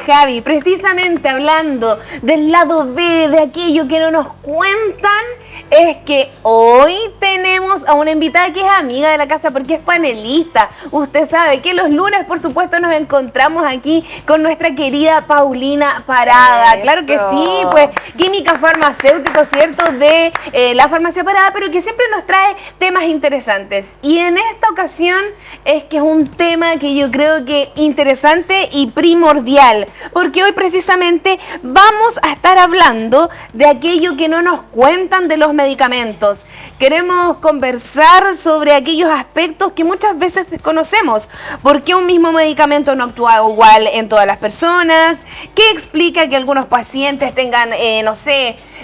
Javi, precisamente hablando del lado B, de aquello que no nos cuentan, es que hoy tenemos a una invitada que es amiga de la casa porque es panelista. Usted sabe que los lunes, por supuesto, nos encontramos aquí con nuestra querida Paulina Parada. Eso. Claro que sí, pues química farmacéutico, ¿cierto? De la farmacia Parada, pero que siempre nos trae temas interesantes. Y en esta ocasión es que es un tema que yo creo que interesante y primordial, porque hoy precisamente vamos a estar hablando de aquello que no nos cuentan de los medicamentos. Queremos conversar sobre aquellos aspectos que muchas veces desconocemos. ¿Por qué un mismo medicamento no actúa igual en todas las personas? ¿Qué explica que algunos pacientes tengan,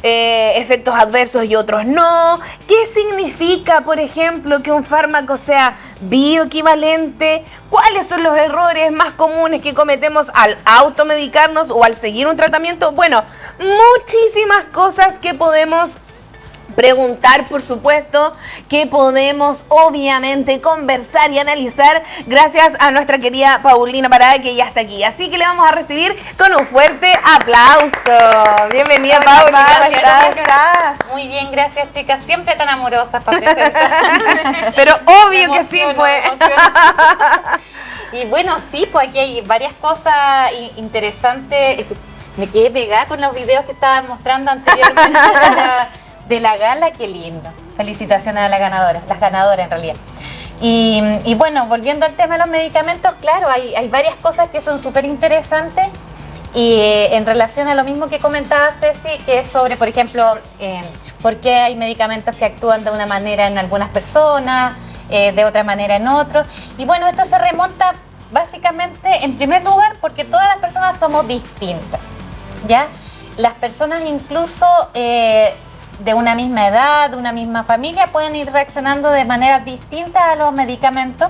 efectos adversos y otros no? ¿Qué significa, por ejemplo, que un fármaco sea bioequivalente? ¿Cuáles son los errores más comunes que cometemos al automedicarnos o al seguir un tratamiento? Bueno, muchísimas cosas que podemos preguntar, por supuesto, que podemos obviamente conversar y analizar gracias a nuestra querida Paulina Parada, que ya está aquí. Así que le vamos a recibir con un fuerte aplauso. Bienvenida, Paula. ¿Cómo estás? Muy bien, gracias, chicas. Siempre tan amorosas para presentar. Pero obvio que sí, pues. Y bueno, sí, pues aquí hay varias cosas interesantes. Me quedé pegada con los videos que estaban mostrando anteriormente de la gala. Qué lindo. Felicitaciones a las ganadoras en realidad. Y bueno, volviendo al tema de los medicamentos, claro, hay varias cosas que son súper interesantes. Y en relación a lo mismo que comentaba Ceci, que es sobre, por ejemplo, por qué hay medicamentos que actúan de una manera en algunas personas, de otra manera en otros. Y bueno, esto se remonta básicamente, en primer lugar, porque todas las personas somos distintas, ¿ya? Las personas incluso de una misma edad, de una misma familia, pueden ir reaccionando de maneras distintas a los medicamentos.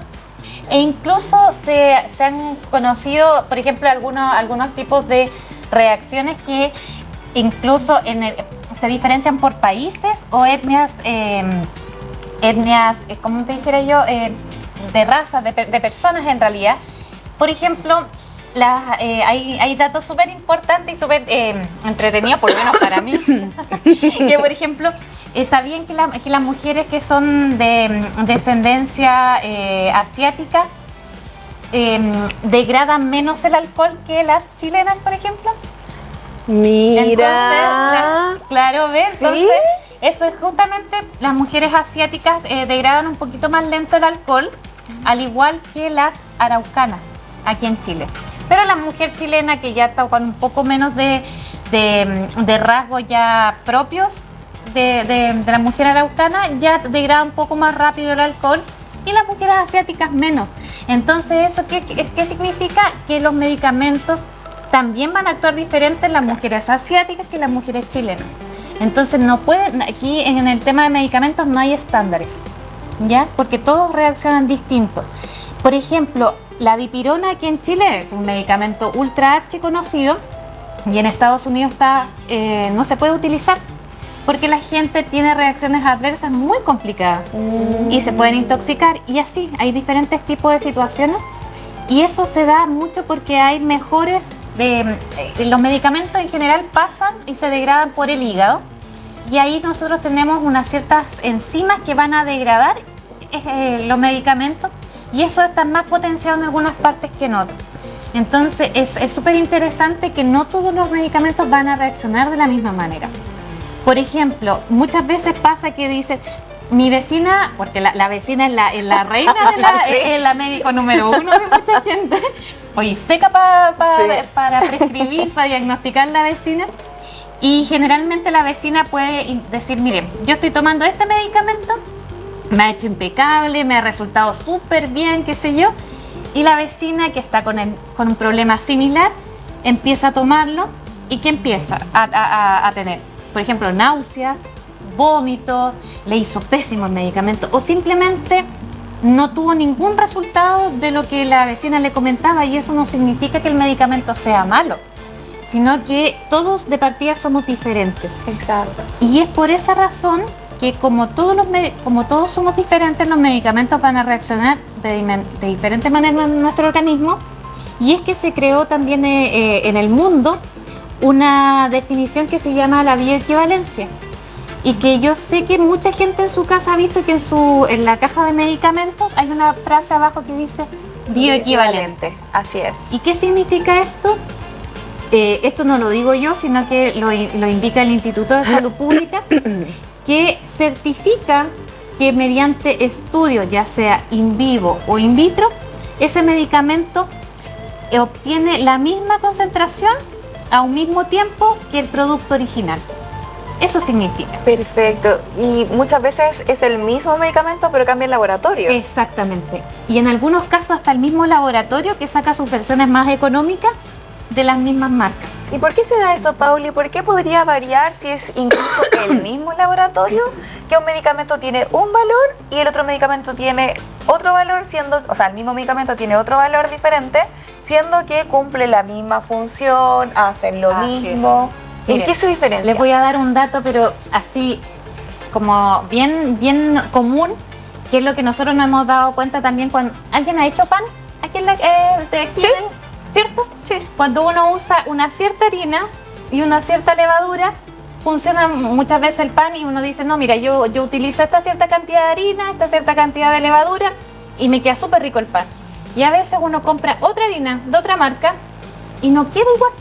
E incluso se han conocido, por ejemplo, algunos tipos de reacciones que incluso se diferencian por países o etnias, como te dijera yo, de razas, de personas en realidad. Por ejemplo, hay datos súper importantes y súper entretenidos, por lo menos para mí, que por ejemplo, ¿sabían que las mujeres que son de descendencia asiática degradan menos el alcohol que las chilenas, por ejemplo? Mira. Entonces, claro, ¿ves? ¿Sí? Entonces, eso es justamente, las mujeres asiáticas degradan un poquito más lento el alcohol, al igual que las araucanas aquí en Chile. Pero la mujer chilena, que ya está con un poco menos de rasgos ya propios de la mujer araucana, ya degrada un poco más rápido el alcohol, y las mujeres asiáticas menos. Entonces, ¿eso qué significa? Que los medicamentos también van a actuar diferente en las mujeres asiáticas que en las mujeres chilenas. Entonces, aquí en el tema de medicamentos no hay estándares, ¿ya? Porque todos reaccionan distinto. Por ejemplo, la dipirona aquí en Chile es un medicamento ultra archiconocido y en Estados Unidos no se puede utilizar porque la gente tiene reacciones adversas muy complicadas y se pueden intoxicar, y así hay diferentes tipos de situaciones, y eso se da mucho porque hay los medicamentos en general pasan y se degradan por el hígado, y ahí nosotros tenemos unas ciertas enzimas que van a degradar los medicamentos, y eso está más potenciado en algunas partes que en otras. Entonces es súper interesante que no todos los medicamentos van a reaccionar de la misma manera. Por ejemplo, muchas veces pasa que dicen, mi vecina, porque la vecina es la reina es la médico número uno de mucha gente, oye, seca para prescribir, para diagnosticar la vecina, y generalmente la vecina puede decir, miren, yo estoy tomando este medicamento, me ha hecho impecable, me ha resultado súper bien, qué sé yo, y la vecina que está con un problema similar empieza a tomarlo, y ¿qué empieza a tener? Por ejemplo, náuseas, vómitos, le hizo pésimo el medicamento, o simplemente no tuvo ningún resultado de lo que la vecina le comentaba, y eso no significa que el medicamento sea malo, sino que todos de partida somos diferentes. Exacto. Y es por esa razón que como todos somos diferentes, los medicamentos van a reaccionar de diferente manera en nuestro organismo, Y es que se creó también en el mundo una definición que se llama la bioequivalencia. Y que yo sé que mucha gente en su casa ha visto que en la caja de medicamentos hay una frase abajo que dice bioequivalente. Así es. ¿Y qué significa esto? Esto no lo digo yo, sino que lo indica el Instituto de Salud Pública, que certifica que mediante estudios, ya sea in vivo o in vitro, ese medicamento obtiene la misma concentración a un mismo tiempo que el producto original. Eso significa. Perfecto. Y muchas veces es el mismo medicamento, pero cambia el laboratorio. Exactamente. Y en algunos casos hasta el mismo laboratorio que saca sus versiones más económicas de las mismas marcas. ¿Y por qué se da eso, Pauli? ¿Por qué podría variar si es incluso el mismo laboratorio, que un medicamento tiene un valor y el otro medicamento tiene otro valor, o sea, el mismo medicamento tiene otro valor diferente, siendo que cumple la misma función, hacen lo mismo? ¿En Miren, qué se diferencia? Les voy a dar un dato, pero así como bien común, que es lo que nosotros nos hemos dado cuenta también cuando alguien ha hecho pan aquí en Sí. ¿Cierto? Sí. Cuando uno usa una cierta harina y una cierta levadura, funciona muchas veces el pan y uno dice, no, mira, yo utilizo esta cierta cantidad de harina, esta cierta cantidad de levadura y me queda súper rico el pan. Y a veces uno compra otra harina de otra marca y no queda igual.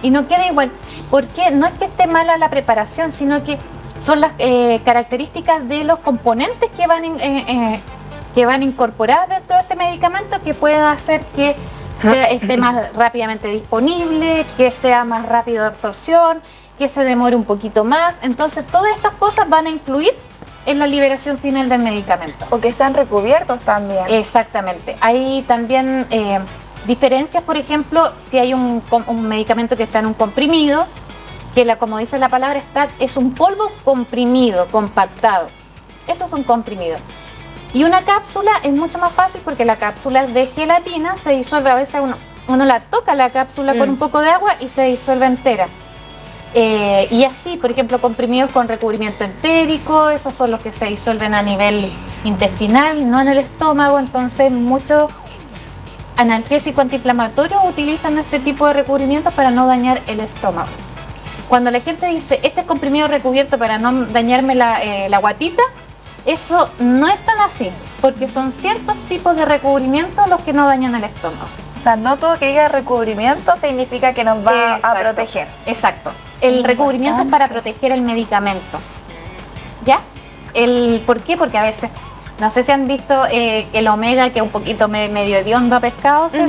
Y no queda igual, porque no es que esté mala la preparación, sino que son las características de los componentes que van incorporadas dentro de este medicamento que pueden hacer que esté más rápidamente disponible, que sea más rápido de absorción, que se demore un poquito más. Entonces todas estas cosas van a influir en la liberación final del medicamento. O que sean recubiertos también. Exactamente. Hay también diferencias, por ejemplo, si hay un medicamento que está en un comprimido, que como dice la palabra, es un polvo comprimido, compactado. Eso es un comprimido. Y una cápsula es mucho más fácil porque la cápsula es de gelatina, se disuelve, a veces uno la toca la cápsula con un poco de agua y se disuelve entera. Y así, por ejemplo, comprimidos con recubrimiento entérico, esos son los que se disuelven a nivel intestinal, no en el estómago. Entonces muchos analgésicos antiinflamatorios utilizan este tipo de recubrimientos para no dañar el estómago. Cuando la gente dice, este es comprimido recubierto para no dañarme la guatita, eso no es tan así, porque son ciertos tipos de recubrimientos los que no dañan el estómago. O sea, no todo que diga recubrimiento significa que nos va a proteger. Exacto. El recubrimiento es para proteger el medicamento. ¿Ya? ¿Por qué? Porque a veces, no sé si han visto el omega, que es un poquito medio hediondo a pescado. ¿Sí?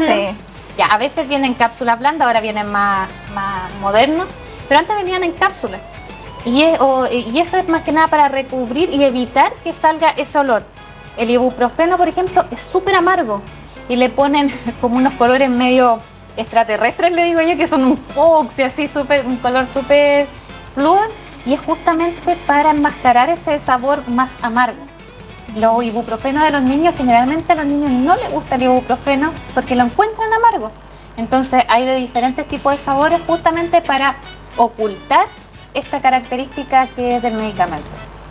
Ya, a veces vienen en cápsulas blandas, ahora vienen más modernos, pero antes venían en cápsulas. Y eso es más que nada para recubrir y evitar que salga ese olor. El ibuprofeno, por ejemplo, es súper amargo y le ponen como unos colores medio extraterrestres, le digo yo, que son un fucsia, así, un color súper fluo, y es justamente para enmascarar ese sabor más amargo. Los ibuprofenos de los niños, generalmente a los niños no les gusta el ibuprofeno porque lo encuentran amargo. Entonces hay de diferentes tipos de sabores justamente para ocultar esta característica que es del medicamento.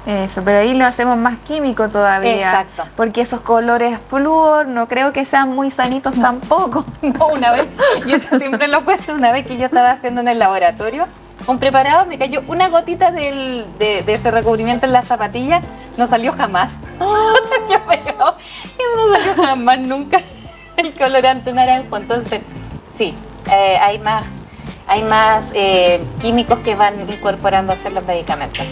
Eso, pero ahí lo hacemos más químico todavía. Exacto. Porque esos colores flúor no creo que sean muy sanitos tampoco. No, una vez, yo siempre lo cuento, una vez que yo estaba haciendo en el laboratorio un preparado, me cayó una gotita de ese recubrimiento en la zapatilla, no salió jamás. Yo pegó, y no salió jamás nunca el colorante naranjo. Entonces, sí, hay más químicos que van incorporándose en los medicamentos.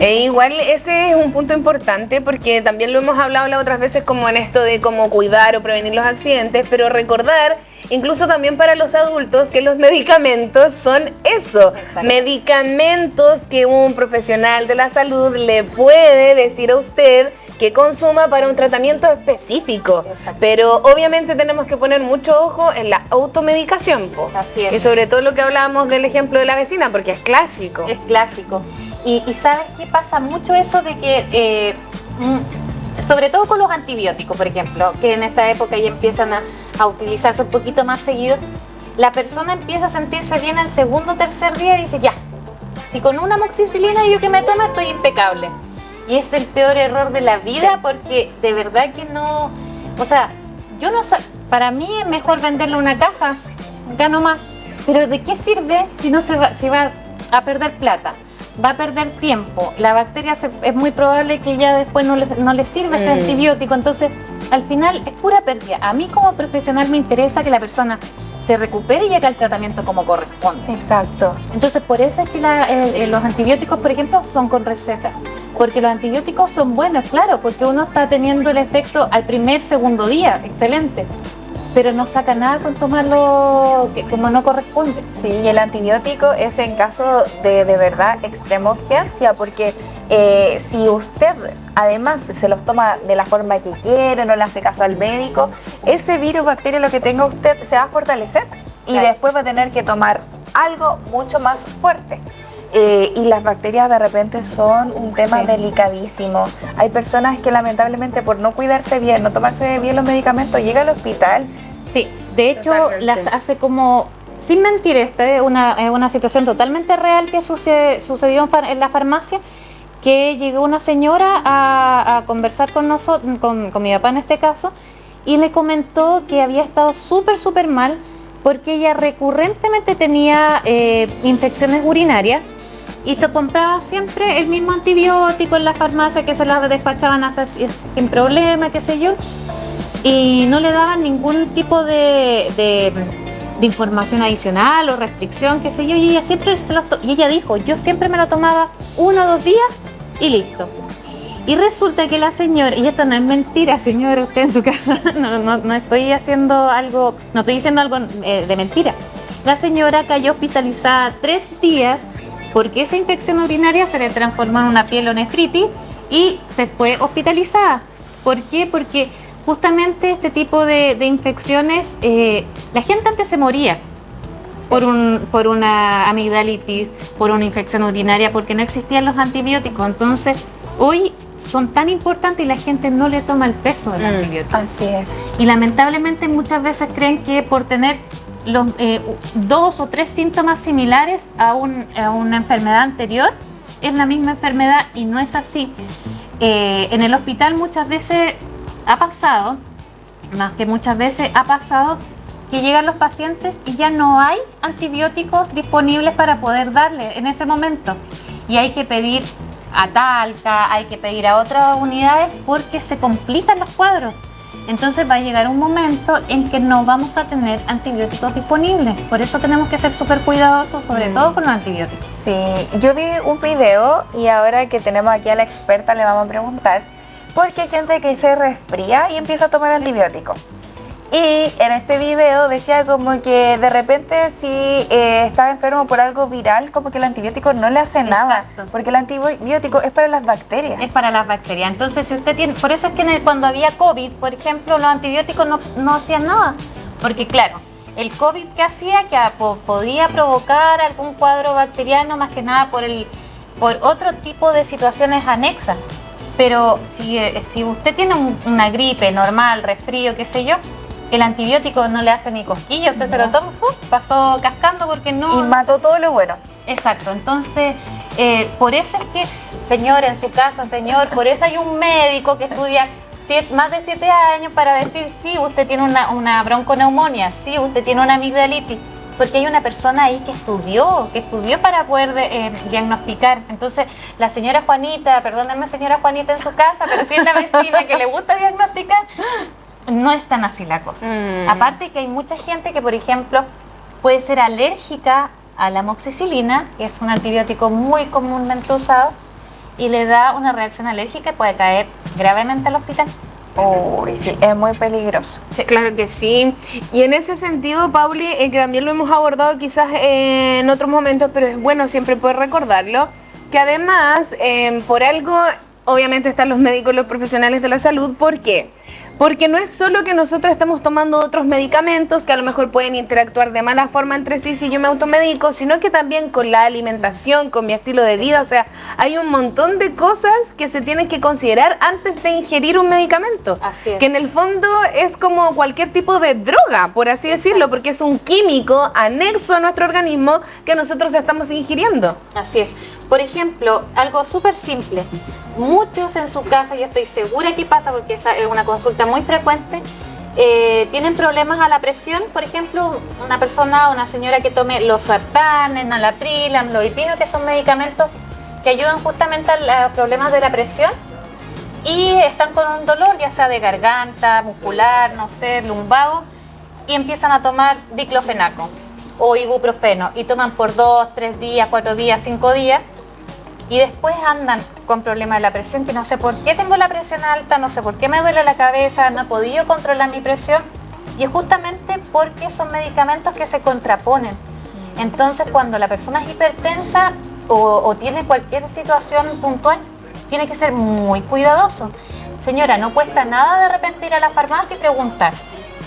Igual ese es un punto importante porque también lo hemos hablado las otras veces como en esto de cómo cuidar o prevenir los accidentes, pero recordar, incluso también para los adultos, que los medicamentos son eso, medicamentos que un profesional de la salud le puede decir a usted que consuma para un tratamiento específico. Exacto. Pero obviamente tenemos que poner mucho ojo en la automedicación, po. Así es. Y sobre todo lo que hablábamos del ejemplo de la vecina, porque es clásico. Es clásico. Y ¿sabes qué pasa mucho eso de que, sobre todo con los antibióticos, por ejemplo, que en esta época ya empiezan a utilizarse un poquito más seguido, la persona empieza a sentirse bien al segundo o tercer día y dice, ya, si con una amoxicilina yo que me tome estoy impecable. Y es el peor error de la vida porque de verdad que no, o sea, yo no Para mí es mejor venderle una caja, gano más. Pero ¿de qué sirve si no se va a perder plata? Va a perder tiempo. La bacteria es muy probable que ya después no le sirva ese antibiótico. Entonces, al final es pura pérdida. A mí como profesional me interesa que la persona se recupere y llegue al tratamiento como corresponde. Exacto. Entonces, por eso es que los antibióticos, por ejemplo, son con receta. Porque los antibióticos son buenos, claro, porque uno está teniendo el efecto al primer, segundo día, excelente. Pero no saca nada con tomarlo como no corresponde. Sí, y el antibiótico es en caso de verdad extrema urgencia, porque si usted además se los toma de la forma que quiere, no le hace caso al médico, ese virus, bacteria, lo que tenga usted, se va a fortalecer y Claro. después va a tener que tomar algo mucho más fuerte. Y las bacterias de repente son un tema delicadísimo. Hay personas que lamentablemente por no cuidarse bien, no tomarse bien los medicamentos, llegan al hospital. Sí, de hecho Totalmente. las hace como, sin mentir, esta es una situación totalmente real que sucedió en la farmacia, que llegó una señora a conversar con nosotros, con mi papá en este caso, y le comentó que había estado súper mal porque ella recurrentemente tenía infecciones urinarias y te compraba siempre el mismo antibiótico en la farmacia que se la despachaban sin problema, qué sé yo, y no le daban ningún tipo de información adicional o restricción, qué sé yo, y ella siempre y ella dijo, yo siempre me lo tomaba 1 o 2 días y listo. Y resulta que la señora, y esto no es mentira, señora, usted en su casa, no estoy haciendo algo, no estoy diciendo algo de mentira. La señora cayó hospitalizada 3 días porque esa infección urinaria se le transformó en una pielonefritis y se fue hospitalizada. ¿Por qué? Porque justamente este tipo de infecciones, la gente antes se moría por una amigdalitis, por una infección urinaria, porque no existían los antibióticos. Entonces, hoy son tan importantes y la gente no le toma el peso del antibiótico. Así es. Y lamentablemente muchas veces creen que por tener los 2 o 3 síntomas similares a una enfermedad anterior, es la misma enfermedad, y no es así. En el hospital muchas veces ha pasado, más que muchas veces ha pasado, que llegan los pacientes y ya no hay antibióticos disponibles para poder darle en ese momento. Y hay que pedir a Talca, hay que pedir a otras unidades porque se complican los cuadros. Entonces va a llegar un momento en que no vamos a tener antibióticos disponibles. Por eso tenemos que ser súper cuidadosos, sobre todo con los antibióticos. Sí, yo vi un video y ahora que tenemos aquí a la experta le vamos a preguntar, porque hay gente que se resfría y empieza a tomar antibióticos. Y en este video decía como que de repente si estaba enfermo por algo viral, como que el antibiótico no le hace nada, Exacto. porque el antibiótico es para las bacterias. Es para las bacterias. Entonces, si usted tiene, por eso es que cuando había COVID, por ejemplo, los antibióticos no hacían nada. Porque claro, el COVID que hacía, que podía provocar algún cuadro bacteriano, más que nada por otro tipo de situaciones anexas. Pero si usted tiene una gripe normal, resfrío, qué sé yo, el antibiótico no le hace ni cosquilla, usted se lo toma, pasó cascando porque no... Y mató todo lo bueno. Exacto, entonces por eso es que, señor, en su casa, señor, por eso hay un médico que estudia más de 7 años para decir sí, usted tiene una bronconeumonía, sí, usted tiene una amigdalitis, porque hay una persona ahí que estudió para poder diagnosticar. Entonces, la señora Juanita, perdónenme señora Juanita en su casa, pero si es la vecina que le gusta diagnosticar, no es tan así la cosa. Aparte que hay mucha gente que, por ejemplo, puede ser alérgica a la amoxicilina, que es un antibiótico muy comúnmente usado, y le da una reacción alérgica y puede caer gravemente al hospital. Uy, sí, es muy peligroso. Sí, claro que sí. Y en ese sentido, Pauli, que también lo hemos abordado quizás en otros momentos, pero es bueno siempre poder recordarlo, que además, por algo, obviamente están los médicos, los profesionales de la salud. ¿Por qué? Porque no es solo que nosotros estamos tomando otros medicamentos que a lo mejor pueden interactuar de mala forma entre sí si yo me automedico, sino que también con la alimentación, con mi estilo de vida. O sea, hay un montón de cosas que se tienen que considerar antes de ingerir un medicamento. Así es. Que en el fondo es como cualquier tipo de droga, por así decirlo, porque es un químico anexo a nuestro organismo que nosotros estamos ingiriendo. Así es. Por ejemplo, algo súper simple. Muchos en su casa, yo estoy segura que pasa porque esa es una consulta muy frecuente, tienen problemas a la presión, por ejemplo, una señora que tome los sartán, enalapril, amlodipino, que son medicamentos que ayudan justamente a los problemas de la presión, y están con un dolor, ya sea de garganta, muscular, no sé, lumbago, y empiezan a tomar diclofenaco o ibuprofeno, y toman por 2, 3 días, 4 días, 5 días, y después andan con problemas de la presión, que no sé por qué tengo la presión alta, no sé por qué me duele la cabeza, no he podido controlar mi presión, y es justamente porque son medicamentos que se contraponen. Entonces, cuando la persona es hipertensa o tiene cualquier situación puntual, tiene que ser muy cuidadoso. Señora, no cuesta nada de repente ir a la farmacia y preguntar.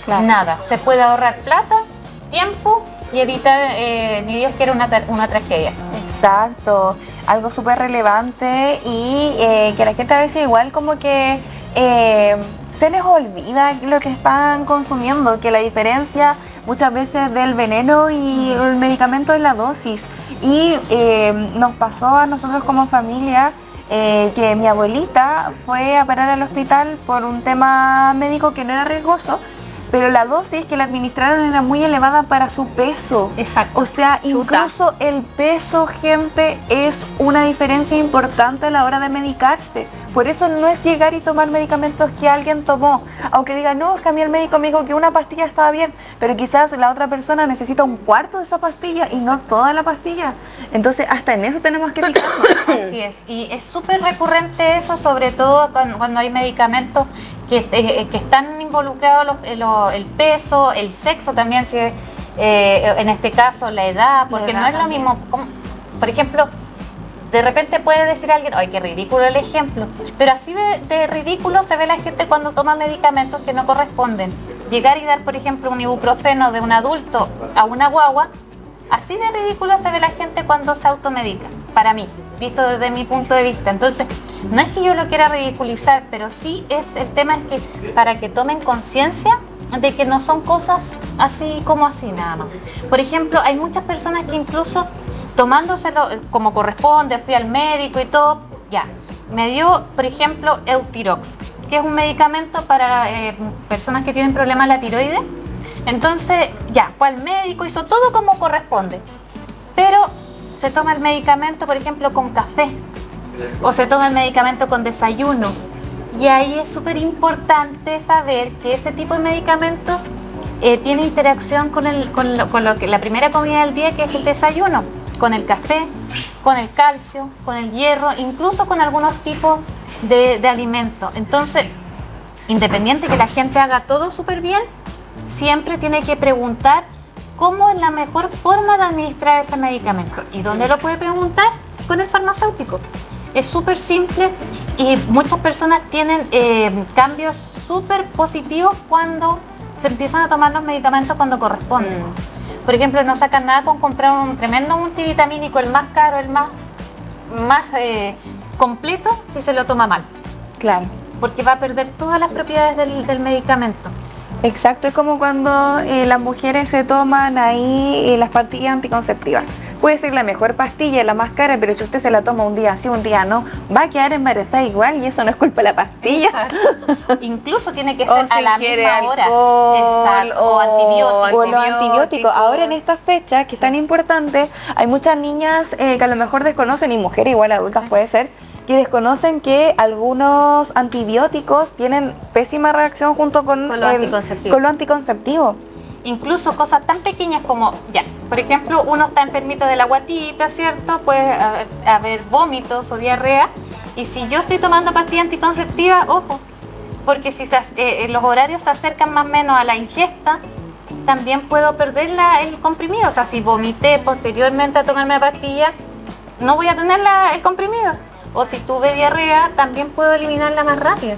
Claro. Nada, se puede ahorrar plata, tiempo y evitar, ni Dios quiera, una tragedia. Exacto, algo súper relevante y que la gente a veces igual como que se les olvida lo que están consumiendo, que la diferencia muchas veces del veneno y el medicamento es la dosis. Y nos pasó a nosotros como familia que mi abuelita fue a parar al hospital por un tema médico que no era riesgoso, pero la dosis que le administraron era muy elevada para su peso. Exacto. O sea, incluso el peso, gente, es una diferencia importante a la hora de medicarse. Por eso no es llegar y tomar medicamentos que alguien tomó. Aunque diga, no, es que a mí el médico me dijo que una pastilla estaba bien, pero quizás la otra persona necesita un cuarto de esa pastilla y no toda la pastilla. Entonces, hasta en eso tenemos que fijarnos. Así es. Y es súper recurrente eso, sobre todo cuando hay medicamentos que están involucrados el peso, el sexo también, si en este caso la edad, porque no es lo mismo. Por ejemplo, de repente puede decir alguien, ¡ay, qué ridículo el ejemplo! Pero así de ridículo se ve la gente cuando toma medicamentos que no corresponden. Llegar y dar, por ejemplo, un ibuprofeno de un adulto a una guagua, así de ridículo se ve la gente cuando se automedica, para mí, visto desde mi punto de vista. Entonces, no es que yo lo quiera ridiculizar, pero sí el tema es que para que tomen conciencia de que no son cosas así como así nada más. Por ejemplo, hay muchas personas que incluso tomándoselo como corresponde, fui al médico y todo, ya, me dio, por ejemplo, Eutirox, que es un medicamento para personas que tienen problemas de la tiroides. Entonces, ya, fue al médico, hizo todo como corresponde, pero se toma el medicamento, por ejemplo, con café, o se toma el medicamento con desayuno, y ahí es súper importante saber que ese tipo de medicamentos tiene interacción con lo que la primera comida del día, que es el desayuno, con el café, con el calcio, con el hierro, incluso con algunos tipos de alimentos. Entonces, independiente que la gente haga todo súper bien, siempre tiene que preguntar cómo es la mejor forma de administrar ese medicamento. ¿Y dónde lo puede preguntar? Con el farmacéutico. Es súper simple y muchas personas tienen cambios súper positivos cuando se empiezan a tomar los medicamentos cuando corresponden. Por ejemplo, no sacan nada con comprar un tremendo multivitamínico, el más caro, el más completo, si se lo toma mal. Claro. Porque va a perder todas las propiedades del medicamento. Exacto, es como cuando las mujeres se toman ahí las pastillas anticonceptivas. Puede ser la mejor pastilla, la más cara, pero si usted se la toma un día sí, un día no, va a quedar embarazada igual y eso no es culpa de la pastilla. Incluso tiene que ser a la misma hora. Exacto. O antibiótico. O los antibióticos. Ahora en estas fechas, que es tan importante, hay muchas niñas que a lo mejor desconocen, y mujeres igual adultas puede ser, que desconocen que algunos antibióticos tienen pésima reacción junto con lo anticonceptivo. Incluso cosas tan pequeñas como, ya, por ejemplo, uno está enfermito de la guatita, ¿cierto? Puede haber vómitos o diarrea, y si yo estoy tomando pastilla anticonceptiva, ojo, porque si los horarios se acercan más o menos a la ingesta, también puedo perder el comprimido. O sea, si vomité posteriormente a tomarme la pastilla, no voy a tener el comprimido. O si tuve diarrea, también puedo eliminarla más rápido.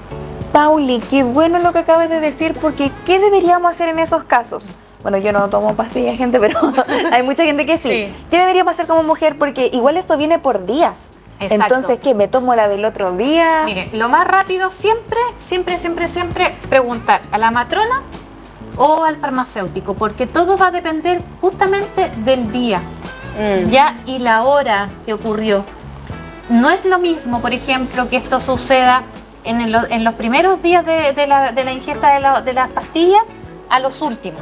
Pauli, qué bueno lo que acabas de decir, porque ¿qué deberíamos hacer en esos casos? Bueno, yo no tomo pastillas, gente, pero hay mucha gente que sí. ¿Qué deberíamos hacer como mujer? Porque igual esto viene por días. Exacto. Entonces, ¿qué? ¿Me tomo la del otro día? Mire, lo más rápido siempre preguntar a la matrona o al farmacéutico, porque todo va a depender justamente del día, ya, y la hora que ocurrió. No es lo mismo, por ejemplo, que esto suceda en los primeros días de la ingesta de las pastillas a los últimos,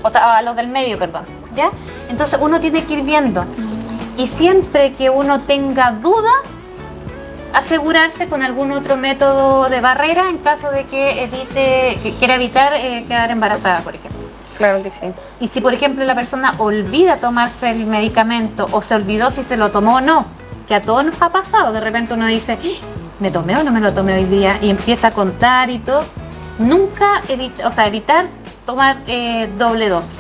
o sea, a los del medio, perdón, ¿ya? Entonces uno tiene que ir viendo, y siempre que uno tenga duda, asegurarse con algún otro método de barrera en caso de que quiera evitar quedar embarazada, por ejemplo. Claro que sí. Y si, por ejemplo, la persona olvida tomarse el medicamento o se olvidó si se lo tomó o no, que a todos nos ha pasado, de repente uno dice, ¿me tomé o no me lo tomé hoy día? Y empieza a contar y todo. Nunca evitar tomar doble dosis.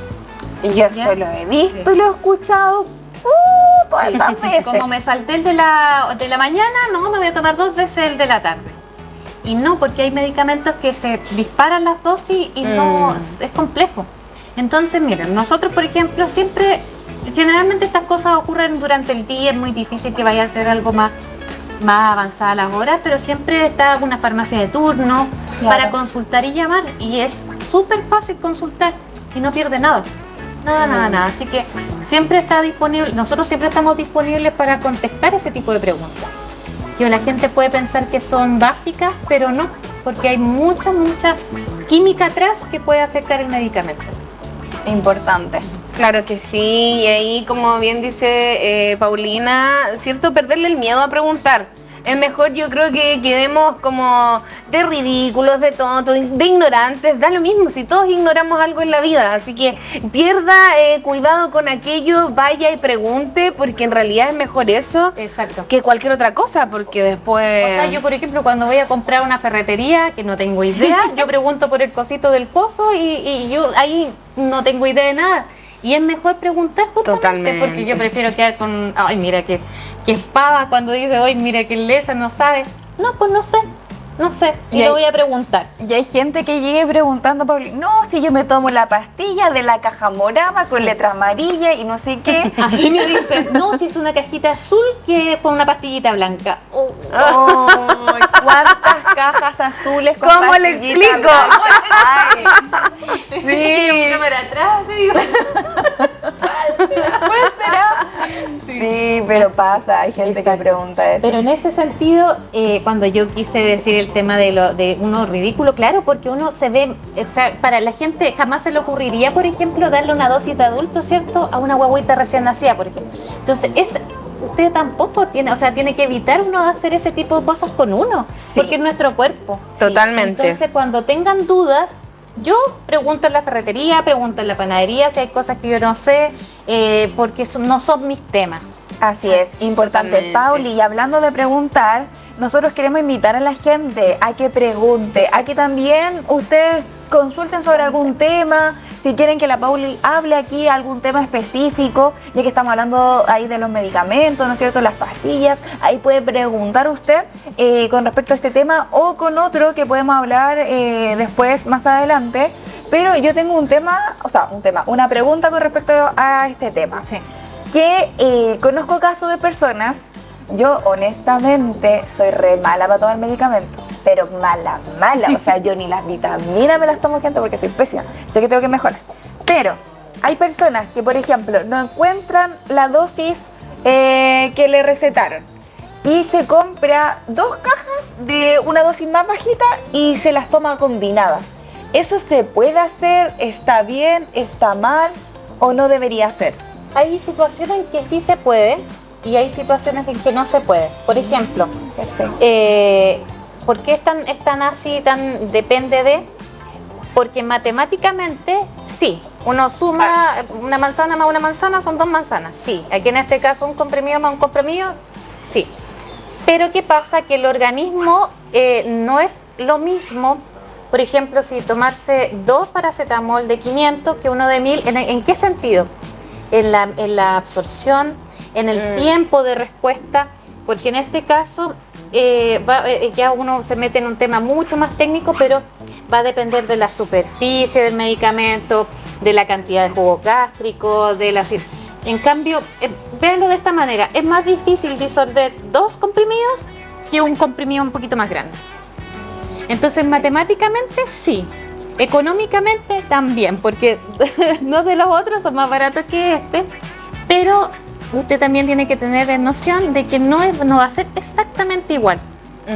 Y yo ¿Ya? solo he visto Sí. y lo he escuchado cuántas veces. Como me salté el de la mañana, no, me voy a tomar 2 veces el de la tarde. Y no, porque hay medicamentos que se disparan las dosis y no, es complejo. Entonces, miren, nosotros, por ejemplo, generalmente estas cosas ocurren durante el día, es muy difícil que vaya a ser algo más avanzada las horas, pero siempre está una farmacia de turno para consultar y llamar, y es súper fácil consultar y no pierde nada. Nada. Así que siempre está disponible, nosotros siempre estamos disponibles para contestar ese tipo de preguntas. Que la gente puede pensar que son básicas, pero no, porque hay mucha química atrás que puede afectar el medicamento. Importante. Claro que sí, y ahí como bien dice Paulina, ¿cierto? Perderle el miedo a preguntar. Es mejor, yo creo, que quedemos como de ridículos, de tontos, de ignorantes, da lo mismo si todos ignoramos algo en la vida, así que pierda cuidado con aquello, vaya y pregunte, porque en realidad es mejor eso Exacto. que cualquier otra cosa, porque después... O sea, yo por ejemplo cuando voy a comprar una ferretería que no tengo idea, yo pregunto por el cosito del pozo y yo ahí no tengo idea de nada. Y es mejor preguntar justamente. Totalmente. Porque yo prefiero quedar con, ay, mira que espada cuando dice, ay, mira que lesa, no sabe. No, pues no sé, y lo voy a preguntar. Y hay gente que llegue preguntando, Pauli, no, si yo me tomo la pastilla de la caja morada con letra amarilla y no sé qué. A mí me dicen, no, si es una cajita azul que con una pastillita blanca. Oh. Oh, ¿cuántas cajas azules con ¿Cómo le pastillita explico? blanca hay? Sí. Para atrás, sí. ¿Cuál será? Sí, pero pasa, hay gente Exacto. que pregunta eso. Pero en ese sentido, cuando yo quise decir el tema de uno ridículo, claro, porque uno se ve, o sea, para la gente jamás se le ocurriría, por ejemplo, darle una dosis de adulto, ¿cierto?, a una guaguita recién nacida, por ejemplo. Entonces, usted tampoco tiene, o sea, tiene que evitar uno hacer ese tipo de cosas con uno, Sí. porque es nuestro cuerpo. Totalmente. Entonces, cuando tengan dudas, yo pregunto en la ferretería, pregunto en la panadería si hay cosas que yo no sé, porque no son mis temas. Así es, importante. Totalmente. Pauli, y hablando de preguntar, nosotros queremos invitar a la gente a que pregunte, a que también ustedes consulten sobre algún tema, si quieren que la Pauli hable aquí algún tema específico, ya que estamos hablando ahí de los medicamentos, ¿no es cierto?, las pastillas, ahí puede preguntar usted con respecto a este tema o con otro que podemos hablar después, más adelante. Pero yo tengo una pregunta con respecto a este tema. Sí. Que conozco casos de personas, yo honestamente soy re mala para tomar medicamentos, pero mala, o sea, yo ni las vitaminas me las tomo, gente, porque soy pésima, sé que tengo que mejorar, pero hay personas que, por ejemplo, no encuentran la dosis que le recetaron y se compra 2 cajas de una dosis más bajita y se las toma combinadas. ¿Eso se puede hacer? ¿Está bien? ¿Está mal? ¿O no debería ser? Hay situaciones en que sí se puede y hay situaciones en que no se puede. Por ejemplo, ¿por qué es tan así, tan depende de? Porque matemáticamente, sí, uno suma una manzana más una manzana, son 2 manzanas, sí. Aquí en este caso un comprimido más un comprimido, sí. Pero ¿qué pasa? Que el organismo no es lo mismo, por ejemplo, si tomarse 2 paracetamol de 500 que uno de 1000, ¿en qué sentido? En la absorción, en el tiempo de respuesta, porque en este caso ya uno se mete en un tema mucho más técnico, pero va a depender de la superficie del medicamento, de la cantidad de jugo gástrico, en cambio, véanlo de esta manera, es más difícil disolver 2 comprimidos que un comprimido un poquito más grande. Entonces, matemáticamente sí. Económicamente también, porque no de los otros son más baratos que este, pero usted también tiene que tener noción de que no va a ser exactamente igual.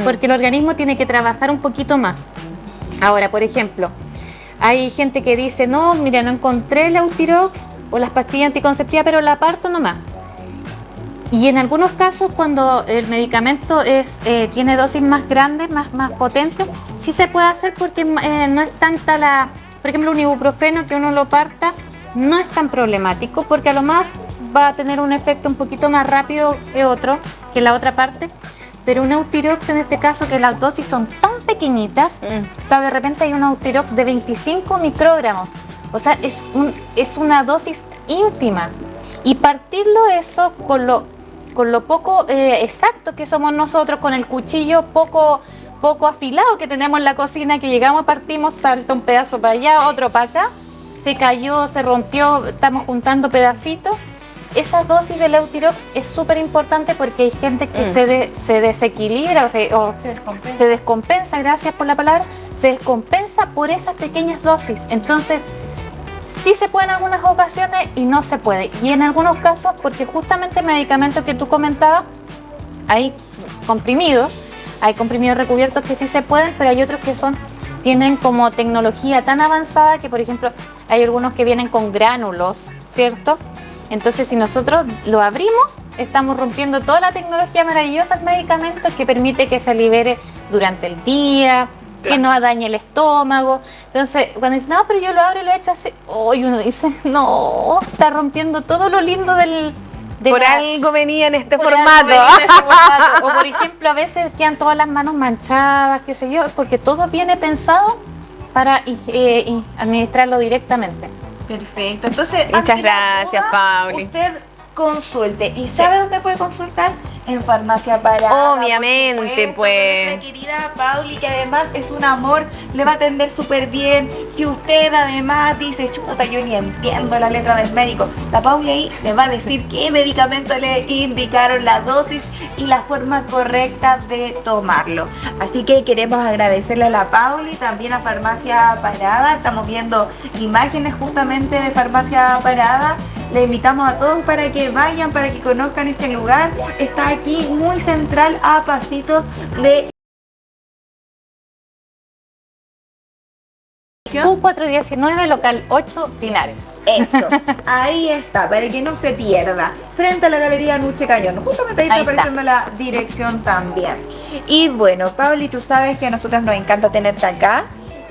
porque el organismo tiene que trabajar un poquito más. Ahora, por ejemplo, hay gente que dice, no, mira, no encontré el Eutirox o las pastillas anticonceptivas, pero la parto nomás. Y en algunos casos, cuando el medicamento tiene dosis más grandes, más potentes, sí se puede hacer porque no es tanta la... Por ejemplo, un ibuprofeno que uno lo parta no es tan problemático porque a lo más va a tener un efecto un poquito más rápido que la otra parte. Pero un Eutirox en este caso, que las dosis son tan pequeñitas, o sea, de repente hay un Eutirox de 25 microgramos. O sea, es una dosis ínfima. Y partirlo eso con lo poco exacto que somos nosotros, con el cuchillo poco afilado que tenemos en la cocina, que llegamos, partimos, salta un pedazo para allá, otro para acá, se cayó, se rompió, estamos juntando pedacitos. Esa dosis del Eutirox es súper importante porque hay gente que se desequilibra o se descompensa, gracias por la palabra, se descompensa por esas pequeñas dosis. Entonces, sí se puede en algunas ocasiones y no se puede. Y en algunos casos, porque justamente el medicamento que tú comentabas, hay comprimidos recubiertos que sí se pueden, pero hay otros que tienen como tecnología tan avanzada que, por ejemplo, hay algunos que vienen con gránulos, ¿cierto? Entonces, si nosotros lo abrimos, estamos rompiendo toda la tecnología maravillosa del medicamento que permite que se libere durante el día, que no dañe el estómago. Entonces, cuando dicen, no, pero yo lo abro y lo echo así, y uno dice, no, está rompiendo todo lo lindo algo venía en este formato. O por ejemplo, a veces quedan todas las manos manchadas, qué sé yo, porque todo viene pensado para administrarlo directamente. Perfecto. Entonces, muchas gracias, Pauli. Usted consulte. ¿Y sabe dónde puede consultar? En Farmacia Parada. Obviamente, pues. Nuestra querida Pauli, que además es un amor, le va a atender súper bien. Si usted además dice, chuta, yo ni entiendo la letra del médico, la Pauli ahí le va a decir qué medicamento le indicaron, la dosis y la forma correcta de tomarlo. Así que queremos agradecerle a la Pauli, también a Farmacia Parada. Estamos viendo imágenes justamente de Farmacia Parada. Le invitamos a todos para que vayan, para que conozcan este lugar. Está aquí muy central, a pasitos de U419, local 8, Linares. Eso, ahí está, para que no se pierda. Frente a la Galería Nuche Cañón. Justamente ahí está apareciendo la dirección también. Y bueno, Pauli, tú sabes que a nosotros nos encanta tenerte acá.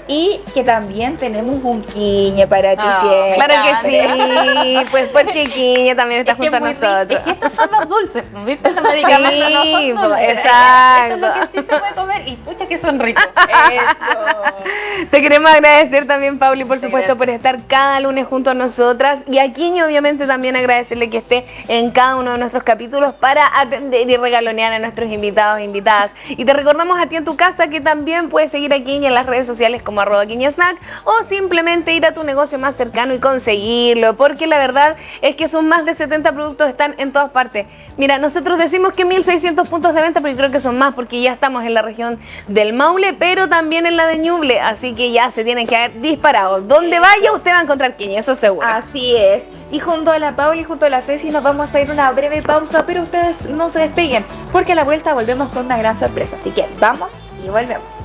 Y que también tenemos un quiñe para ti. Claro que sí, pues porque quiñe también está junto a nosotros. Es que estos son los dulces, ¿viste? Los medicamentos no son dulces. Exacto. Esto es lo que sí se puede comer y pucha que son ricos. Eso. Te queremos agradecer también, Pauli, por supuesto, por estar cada lunes junto a nosotras. Y a Quiñe, obviamente, también agradecerle que esté en cada uno de nuestros capítulos para atender y regalonear a nuestros invitados e invitadas. Y te recordamos a ti en tu casa que también puedes seguir a Quiñe en las redes sociales como @quiñesnack o simplemente ir a tu negocio más cercano y conseguirlo, porque la verdad es que son más de 70 productos, están en todas partes. Mira, nosotros decimos que 1600 puntos de venta, pero yo creo que son más porque ya estamos en la región del Maule, pero también en la de Ñuble, así que ya se tienen que haber disparado. Donde vaya usted va a encontrar Quiñe, eso seguro. Así es. Y junto a la Pauli y junto a la Ceci nos vamos a ir a una breve pausa, pero ustedes no se despeguen, porque a la vuelta volvemos con una gran sorpresa. Así que vamos y volvemos.